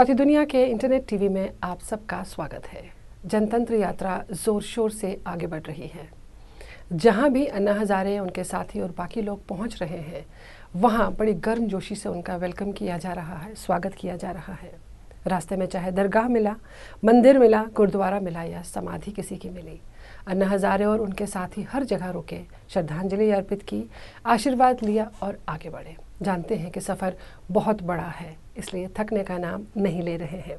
चौथी दुनिया के इंटरनेट टीवी में आप सबका स्वागत है। जनतंत्र यात्रा जोर शोर से आगे बढ़ रही है। जहां भी अन्ना हजारे, उनके साथी और बाकी लोग पहुंच रहे हैं, वहां बड़ी गर्मजोशी से उनका वेलकम किया जा रहा है, स्वागत किया जा रहा है। रास्ते में चाहे दरगाह मिला, मंदिर मिला, गुरुद्वारा मिला या समाधि किसी की मिली, अन्ना हजारे और उनके साथी हर जगह रुके, श्रद्धांजलि अर्पित की, आशीर्वाद लिया और आगे बढ़े। जानते हैं कि सफ़र बहुत बड़ा है, इसलिए थकने का नाम नहीं ले रहे हैं।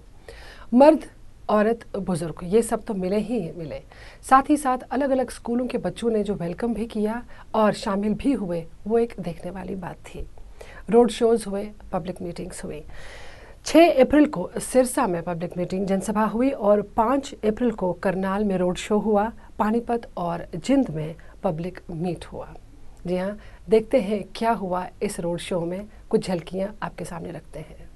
मर्द, औरत, बुजुर्ग, ये सब तो मिले ही मिले। साथ ही साथ अलग अलग स्कूलों के बच्चों ने जो वेलकम भी किया और शामिल भी हुए, वो एक देखने वाली बात थी। रोड शोज़ हुए, पब्लिक मीटिंग्स हुई। 6 अप्रैल को सिरसा में पब्लिक मीटिंग जनसभा हुई और 5 अप्रैल को करनाल में रोड शो हुआ। पानीपत और जिंद में पब्लिक मीट हुआ। जी हाँ, देखते हैं क्या हुआ इस रोड शो में। कुछ झलकियाँ आपके सामने रखते हैं।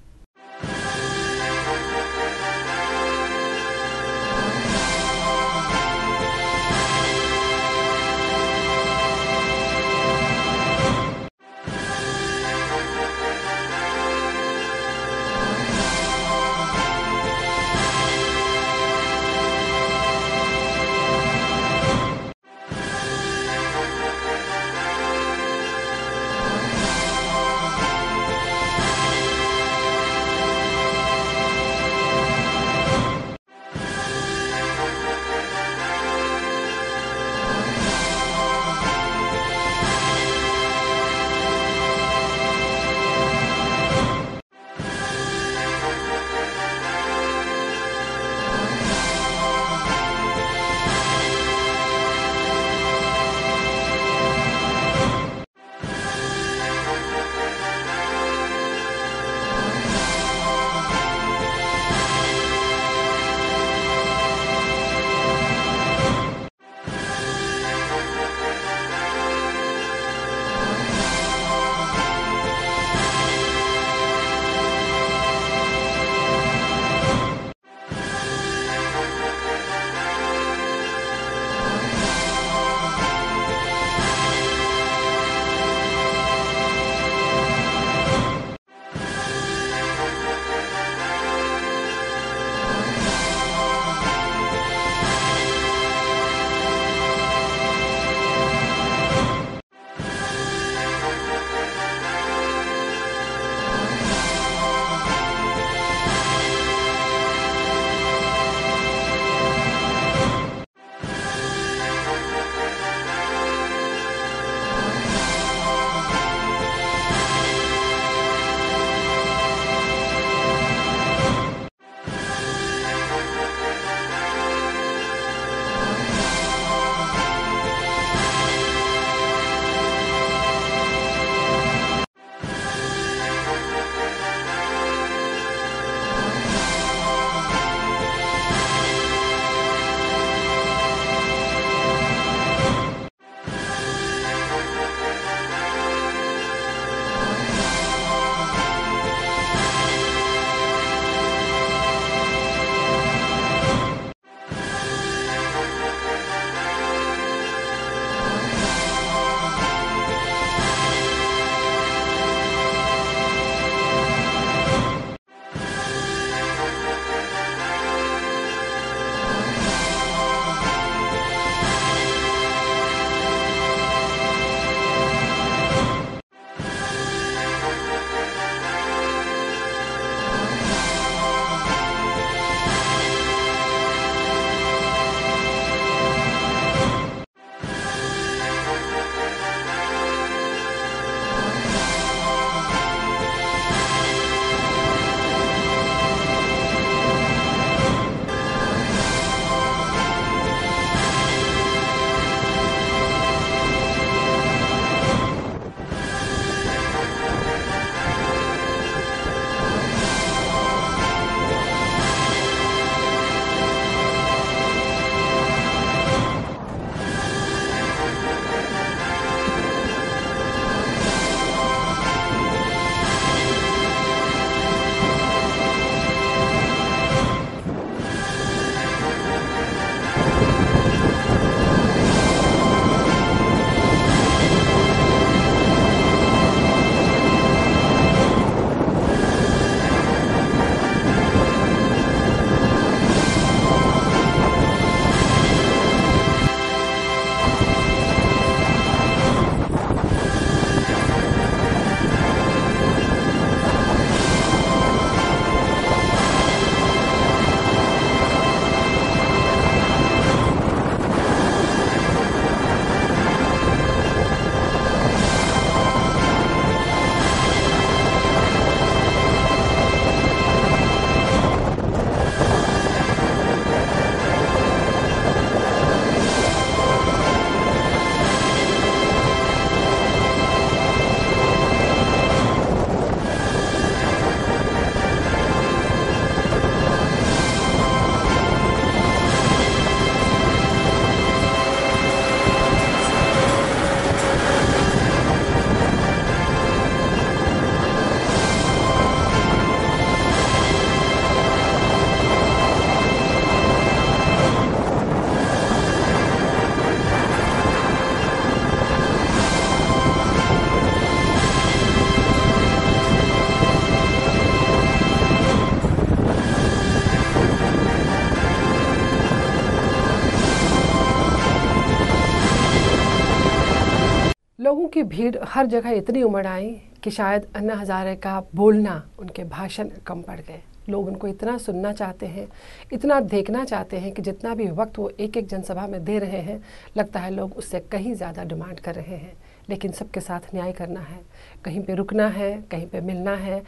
लोगों की भीड़ हर जगह इतनी उमड़ आई कि शायद अन्ना हज़ारे का बोलना, उनके भाषण कम पड़ गए। लोग उनको इतना सुनना चाहते हैं, इतना देखना चाहते हैं कि जितना भी वक्त वो एक एक जनसभा में दे रहे हैं, लगता है लोग उससे कहीं ज़्यादा डिमांड कर रहे हैं। लेकिन सबके साथ न्याय करना है, कहीं पे रुकना है, कहीं पे मिलना है,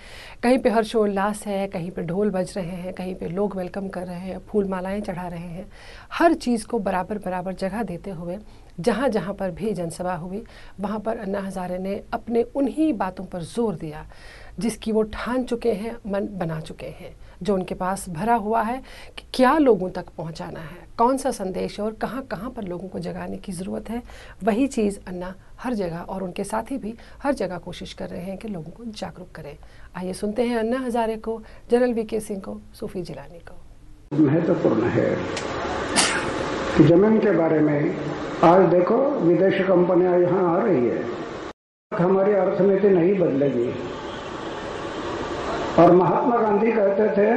कहीं पे हर्षोल्लास है, कहीं पे ढोल बज रहे हैं, कहीं पे लोग वेलकम कर रहे हैं, फूल मालाएं चढ़ा रहे हैं। हर चीज़ को बराबर बराबर जगह देते हुए जहाँ जहाँ पर भी जनसभा हुई, वहाँ पर अन्ना हज़ारे ने अपने उन्हीं बातों पर जोर दिया जिसकी वो ठान चुके हैं, मन बना चुके हैं, जो उनके पास भरा हुआ है कि क्या लोगों तक पहुंचाना है, कौन सा संदेश और कहाँ कहाँ पर लोगों को जगाने की ज़रूरत है। वही चीज़ अन्ना हर जगह और उनके साथी भी हर जगह कोशिश कर रहे हैं कि लोगों को जागरूक करें। आइए सुनते हैं अन्ना हज़ारे को, जनरल वीके सिंह को, सूफी जिलानी को। महत्वपूर्ण है कि जमीन के बारे में आज देखो विदेशी कंपनियां यहाँ आ रही है, हमारी अर्थनीति नहीं बदलेगी। और महात्मा गांधी कहते थे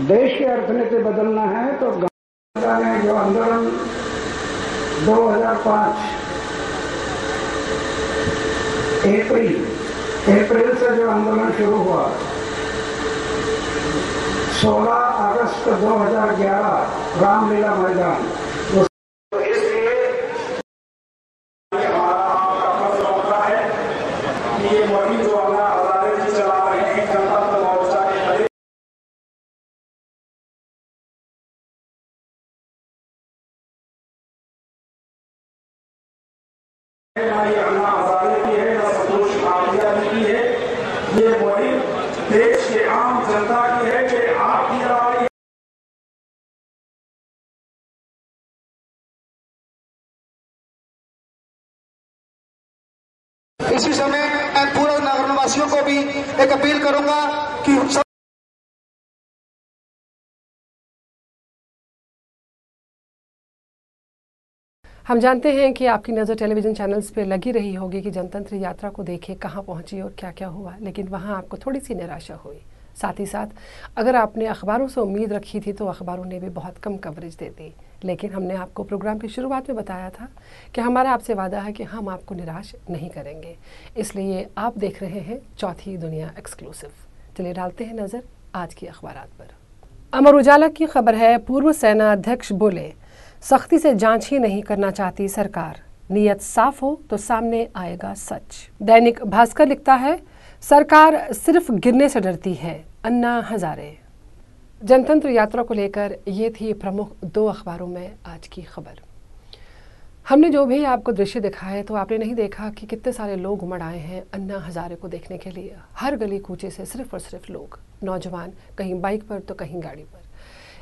देश की अर्थनीति बदलना है तो गांधी ने जो आंदोलन 2005 अप्रैल से जो आंदोलन शुरू हुआ, 16 अगस्त 2011 रामलीला मैदान, इसलिए हमारा आपका फर्ज बनता है कि ये मुहिम जो अन्ना हज़ारे जी चला रहे हैं जनता तक मोर्चा के तहत, अन्ना हज़ारे की है या संतोष भाटिया की है, ये मुहिम देश के आम जनता की है कि आपकी लड़ाई। इसी समय मैं पूरे नगरवासियों को भी एक अपील करूंगा कि हम जानते हैं कि आपकी नज़र टेलीविज़न चैनल्स पे लगी रही होगी कि जनतंत्र यात्रा को देखें कहाँ पहुँची और क्या क्या हुआ, लेकिन वहाँ आपको थोड़ी सी निराशा हुई। साथ ही साथ अगर आपने अखबारों से उम्मीद रखी थी तो अखबारों ने भी बहुत कम कवरेज दे दी। लेकिन हमने आपको प्रोग्राम की शुरुआत में बताया था कि हमारा आपसे वादा है कि हम आपको निराश नहीं करेंगे, इसलिए आप देख रहे हैं चौथी दुनिया एक्सक्लूसिव। चलिए डालते हैं नज़र आज की अखबारात पर। अमर उजाला की खबर है, पूर्व सेना अध्यक्ष बोले सख्ती से जांच ही नहीं करना चाहती सरकार, नीयत साफ हो तो सामने आएगा सच। दैनिक भास्कर लिखता है सरकार सिर्फ गिरने से डरती है, अन्ना हज़ारे। जनतंत्र यात्रा को लेकर ये थी प्रमुख दो अखबारों में आज की खबर। हमने जो भी आपको दृश्य दिखाए तो आपने नहीं देखा कि कितने सारे लोग उमड़ आए हैं अन्ना हज़ारे को देखने के लिए। हर गली कूचे से सिर्फ और सिर्फ लोग, नौजवान, कहीं बाइक पर तो कहीं गाड़ी पर।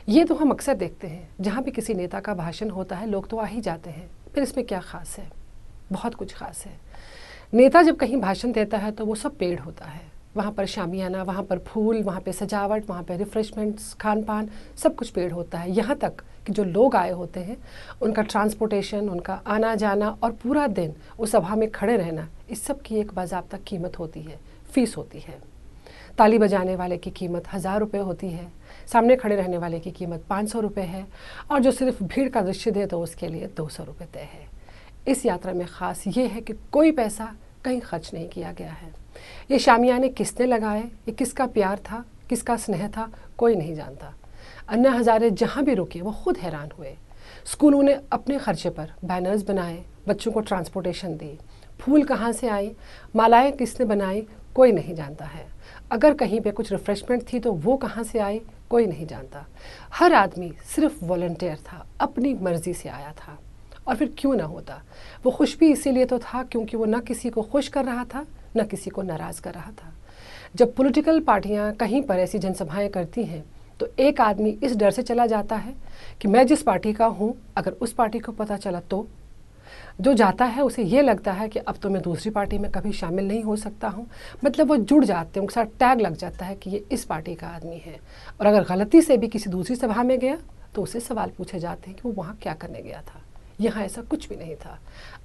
ये तो हम अक्सर देखते हैं, जहाँ भी किसी नेता का भाषण होता है लोग तो आ ही जाते हैं। फिर इसमें क्या ख़ास है? बहुत कुछ ख़ास है। नेता जब कहीं भाषण देता है तो वो सब पेड़ होता है, वहाँ पर शामियाना, वहाँ पर फूल, वहाँ पे सजावट, वहाँ पे रिफ्रेशमेंट्स, खान पान, सब कुछ पेड़ होता है। यहाँ तक कि जो लोग आए होते हैं उनका ट्रांसपोर्टेशन, उनका आना जाना और पूरा दिन उस सभा में खड़े रहना, इस सब की एक बाज़ाब्ता कीमत होती है, फ़ीस होती है। ताली बजाने वाले की कीमत 1000 रुपये होती है, सामने खड़े रहने वाले की कीमत 500 रुपये है, और जो सिर्फ भीड़ का दृश्य दे तो उसके लिए 200 रुपये तय है। इस यात्रा में ख़ास ये है कि कोई पैसा कहीं खर्च नहीं किया गया है। ये शामियाने किसने लगाए, ये किसका प्यार था, किसका स्नेह था, कोई नहीं जानता। अन्ना हज़ारे जहाँ भी रुके वो खुद हैरान हुए। स्कूलों ने अपने खर्चे पर बैनर्स बनाए, बच्चों को ट्रांसपोर्टेशन दी, फूल कहाँ से आई, मालाएं किसने बनाई, कोई नहीं जानता है। अगर कहीं पे कुछ रिफ्रेशमेंट थी तो वो कहाँ से आई, कोई नहीं जानता। हर आदमी सिर्फ वॉलंटियर था, अपनी मर्जी से आया था। और फिर क्यों ना होता, वो खुश भी इसीलिए तो था क्योंकि वो न किसी को खुश कर रहा था, न किसी को नाराज़ कर रहा था। जब पॉलिटिकल पार्टियां कहीं पर ऐसी जनसभाएं करती हैं तो एक आदमी इस डर से चला जाता है कि मैं जिस पार्टी का हूँ, अगर उस पार्टी को पता चला तो जो जाता है उसे ये लगता है कि अब तो मैं दूसरी पार्टी में कभी शामिल नहीं हो सकता हूँ। मतलब वो जुड़ जाते हैं, उनके साथ टैग लग जाता है कि ये इस पार्टी का आदमी है। और अगर गलती से भी किसी दूसरी सभा में गया तो उसे सवाल पूछे जाते हैं कि वो वहाँ क्या करने गया था। यहाँ ऐसा कुछ भी नहीं था।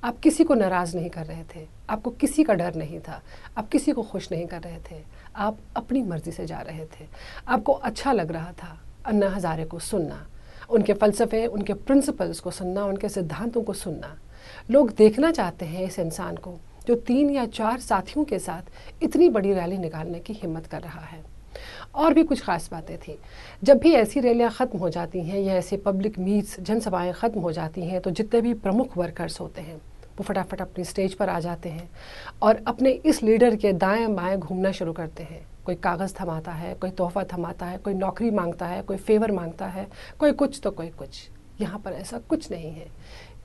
आप किसी को नाराज़ नहीं कर रहे थे, आपको किसी का डर नहीं था, आप किसी को खुश नहीं कर रहे थे, आप अपनी मर्जी से जा रहे थे। आपको अच्छा लग रहा था अन्ना हज़ारे को सुनना, उनके फ़लसफ़े, उनके प्रिंसिपल्स को सुनना, उनके सिद्धांतों को सुनना। लोग देखना चाहते हैं इस इंसान को जो 3 या 4 साथियों के साथ इतनी बड़ी रैली निकालने की हिम्मत कर रहा है। और भी कुछ ख़ास बातें थी। जब भी ऐसी रैलियाँ ख़त्म हो जाती हैं या ऐसे पब्लिक मीट्स जनसभाएँ ख़त्म हो जाती हैं तो जितने भी प्रमुख वर्कर्स होते हैं वो फटाफट अपनी स्टेज पर आ जाते हैं और अपने इस लीडर के दाएं बाएं घूमना शुरू करते हैं। कोई कागज़ थमाता है, कोई तोहफ़ा थमाता है, कोई नौकरी मांगता है, कोई फेवर मांगता है, कोई कुछ तो कोई कुछ। यहाँ पर ऐसा कुछ नहीं है,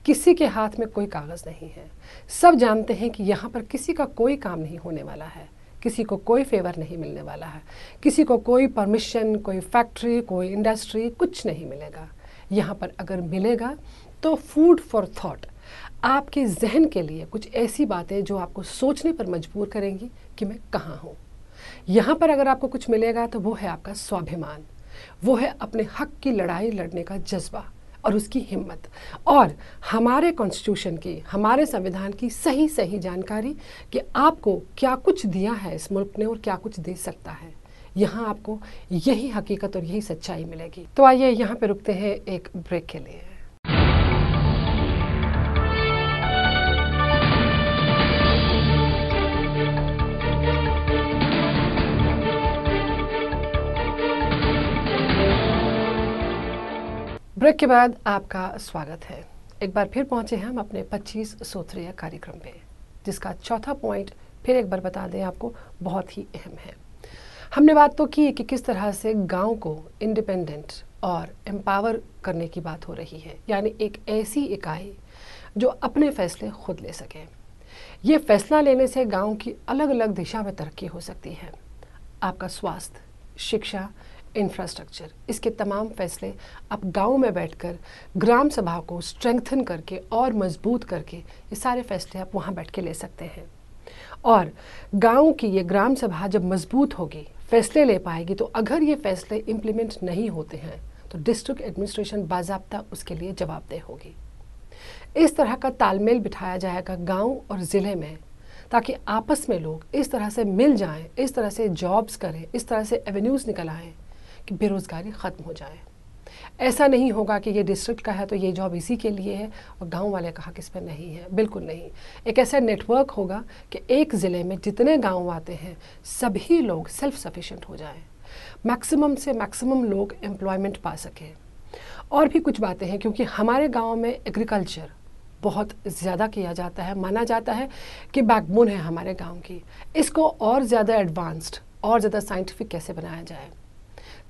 किसी के हाथ में कोई कागज़ नहीं है। सब जानते हैं कि यहाँ पर किसी का कोई काम नहीं होने वाला है, किसी को कोई फेवर नहीं मिलने वाला है, किसी को कोई परमिशन, कोई फैक्ट्री, कोई इंडस्ट्री, कुछ नहीं मिलेगा। यहाँ पर अगर मिलेगा तो फूड फॉर थॉट, आपके जहन के लिए कुछ ऐसी बातें जो आपको सोचने पर मजबूर करेंगी कि मैं कहाँ हूँ। यहाँ पर अगर आपको कुछ मिलेगा तो वो है आपका स्वाभिमान, वो है अपने हक की लड़ाई लड़ने का जज्बा और उसकी हिम्मत, और हमारे कॉन्स्टिट्यूशन की, हमारे संविधान की सही सही जानकारी कि आपको क्या कुछ दिया है इस मुल्क ने और क्या कुछ दे सकता है। यहाँ आपको यही हकीकत और यही सच्चाई मिलेगी। तो आइए यहाँ पे रुकते हैं एक ब्रेक के लिए। ब्रेक के बाद आपका स्वागत है। एक बार फिर पहुंचे हम अपने 25 सूत्रीय कार्यक्रम पे, जिसका चौथा पॉइंट फिर एक बार बता दें आपको बहुत ही अहम है। हमने बात तो की कि किस तरह से गांव को इंडिपेंडेंट और एम्पावर करने की बात हो रही है, यानी एक ऐसी इकाई जो अपने फैसले खुद ले सके। ये फैसला लेने से गांव की अलग अलग दिशा में तरक्की हो सकती है। आपका स्वास्थ्य, शिक्षा, इंफ्रास्ट्रक्चर, इसके तमाम फैसले आप गांव में बैठकर ग्राम सभा को स्ट्रेंथन करके और मजबूत करके ये सारे फैसले आप वहाँ बैठ के ले सकते हैं। और गांव की ये ग्राम सभा जब मजबूत होगी, फैसले ले पाएगी, तो अगर ये फैसले इम्प्लीमेंट नहीं होते हैं तो डिस्ट्रिक्ट एडमिनिस्ट्रेशन बाज़ाब्ता उसके लिए जवाबदेह होगी। इस तरह का तालमेल बिठाया जाएगा गाँव और ज़िले में, ताकि आपस में लोग इस तरह से मिल जाएं, इस तरह से जॉब्स करें, इस तरह से एवेन्यूज़ निकल आएँ कि बेरोज़गारी ख़त्म हो जाए। ऐसा नहीं होगा कि ये डिस्ट्रिक्ट का है तो ये जॉब इसी के लिए है और गांव वाले कहा कि इस पर नहीं है। बिल्कुल नहीं। एक ऐसा नेटवर्क होगा कि एक ज़िले में जितने गांव आते हैं सभी लोग सेल्फ सफिशिएंट हो जाएं, मैक्सिमम से मैक्सिमम लोग एम्प्लॉयमेंट पा सकें। और भी कुछ बातें हैं, क्योंकि हमारे गाँव में एग्रीकल्चर बहुत ज़्यादा किया जाता है, माना जाता है कि बैकबोन है हमारे गाँव की। इसको और ज़्यादा एडवांस्ड और ज़्यादा साइंटिफिक कैसे बनाया जाए,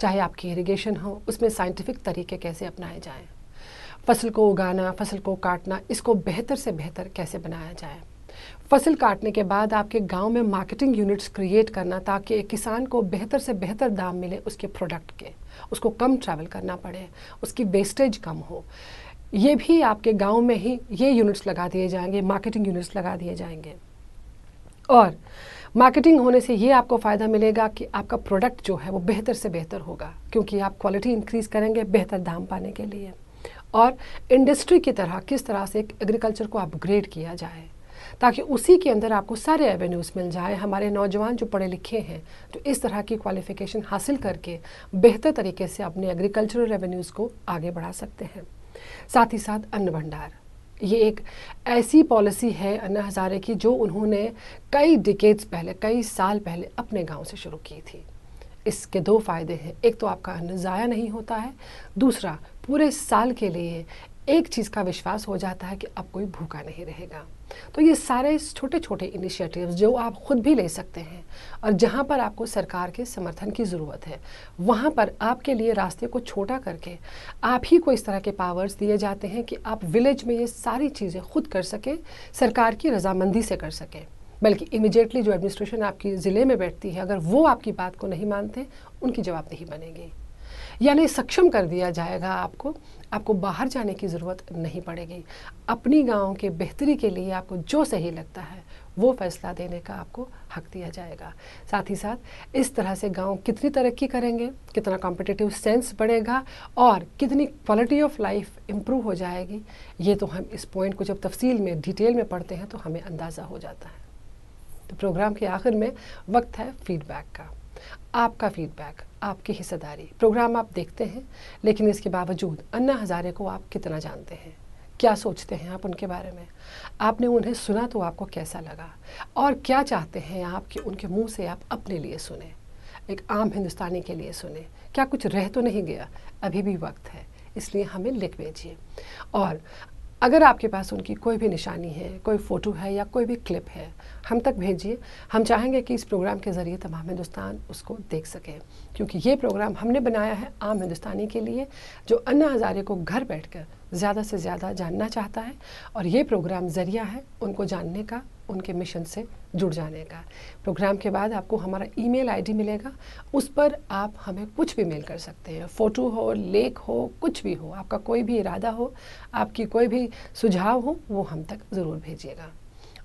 चाहे आपकी इरिगेशन हो, उसमें साइंटिफिक तरीके कैसे अपनाए जाएं, फसल को उगाना, फसल को काटना, इसको बेहतर से बेहतर कैसे बनाया जाए। फसल काटने के बाद आपके गांव में मार्केटिंग यूनिट्स क्रिएट करना, ताकि एक किसान को बेहतर से बेहतर दाम मिले उसके प्रोडक्ट के, उसको कम ट्रैवल करना पड़े, उसकी वेस्टेज कम हो। ये भी आपके गांव में ही ये यूनिट्स लगा दिए जाएंगे, मार्केटिंग यूनिट्स लगा दिए जाएंगे। और मार्केटिंग होने से ये आपको फ़ायदा मिलेगा कि आपका प्रोडक्ट जो है वो बेहतर से बेहतर होगा, क्योंकि आप क्वालिटी इंक्रीज़ करेंगे बेहतर दाम पाने के लिए। और इंडस्ट्री की तरह किस तरह से एग्रीकल्चर को अपग्रेड किया जाए, ताकि उसी के अंदर आपको सारे एवेन्यूज़ मिल जाए। हमारे नौजवान जो पढ़े लिखे हैं, जो इस तरह की क्वालिफ़िकेशन हासिल करके बेहतर तरीके से अपने एग्रीकल्चरल रेवेन्यूज़ को आगे बढ़ा सकते हैं। साथ ही साथ अन्न भंडार, ये एक ऐसी पॉलिसी है अन्ना हज़ारे की जो उन्होंने कई डिकेड्स पहले, कई साल पहले अपने गांव से शुरू की थी। इसके 2 फ़ायदे हैं, एक तो आपका अन्न ज़ाया नहीं होता है, दूसरा पूरे साल के लिए एक चीज़ का विश्वास हो जाता है कि अब कोई भूखा नहीं रहेगा। तो ये सारे छोटे छोटे इनिशिएटिव्स जो आप खुद भी ले सकते हैं, और जहाँ पर आपको सरकार के समर्थन की ज़रूरत है वहाँ पर आपके लिए रास्ते को छोटा करके आप ही को इस तरह के पावर्स दिए जाते हैं कि आप विलेज में ये सारी चीज़ें खुद कर सकें, सरकार की रजामंदी से कर सकें। बल्कि इमीडिएटली जो एडमिनिस्ट्रेशन आपकी ज़िले में बैठती है, अगर वो आपकी बात को नहीं मानते, उनकी जवाबदेही बनेगी। यानी सक्षम कर दिया जाएगा आपको बाहर जाने की ज़रूरत नहीं पड़ेगी। अपनी गांव के बेहतरी के लिए आपको जो सही लगता है वो फैसला देने का आपको हक दिया जाएगा। साथ ही साथ इस तरह से गांव कितनी तरक्की करेंगे, कितना कॉम्पिटिटिव सेंस बढ़ेगा और कितनी क्वालिटी ऑफ लाइफ इम्प्रूव हो जाएगी, ये तो हम इस पॉइंट को जब तफसील में डिटेल में पढ़ते हैं तो हमें अंदाज़ा हो जाता है। तो प्रोग्राम के आखिर में वक्त है फीडबैक का। आपका फीडबैक, आपकी हिस्सेदारी। प्रोग्राम आप देखते हैं, लेकिन इसके बावजूद अन्ना हज़ारे को आप कितना जानते हैं, क्या सोचते हैं आप उनके बारे में? आपने उन्हें सुना तो आपको कैसा लगा? और क्या चाहते हैं आप कि उनके मुंह से आप अपने लिए सुने, एक आम हिंदुस्तानी के लिए सुने? क्या कुछ रह तो नहीं गया? अभी भी वक्त है, इसलिए हमें लिख भेजिए। और अगर आपके पास उनकी कोई भी निशानी है, कोई फ़ोटो है या कोई भी क्लिप है, हम तक भेजिए। हम चाहेंगे कि इस प्रोग्राम के ज़रिए तमाम हिंदुस्तान उसको देख सके, क्योंकि ये प्रोग्राम हमने बनाया है आम हिंदुस्तानी के लिए, जो अन्ना हज़ारे को घर बैठकर ज़्यादा से ज़्यादा जानना चाहता है। और ये प्रोग्राम ज़रिया है उनको जानने का, उनके मिशन से जुड़ जाने का। प्रोग्राम के बाद आपको हमारा ईमेल आईडी मिलेगा, उस पर आप हमें कुछ भी मेल कर सकते हैं। फ़ोटो हो, लेख हो, कुछ भी हो, आपका कोई भी इरादा हो, आपकी कोई भी सुझाव हो, वो हम तक ज़रूर भेजिएगा।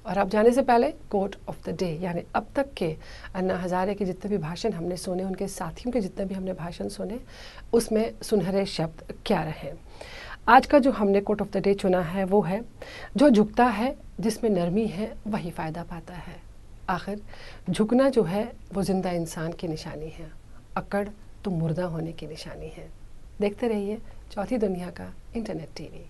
और आप जाने से पहले कोट ऑफ द डे, यानी अब तक के अन्ना हज़ारे के जितने भी भाषण हमने सुने, उनके साथियों के जितने भी हमने भाषण सुने, उसमें सुनहरे शब्द क्या रहे। आज का जो हमने कोट ऑफ द डे चुना है वो है, जो झुकता है, जिसमें नरमी है, वही फ़ायदा पाता है। आखिर झुकना जो है वो ज़िंदा इंसान की निशानी है, अकड़ तो मुर्दा होने की निशानी है। देखते रहिए चौथी दुनिया का इंटरनेट टीवी।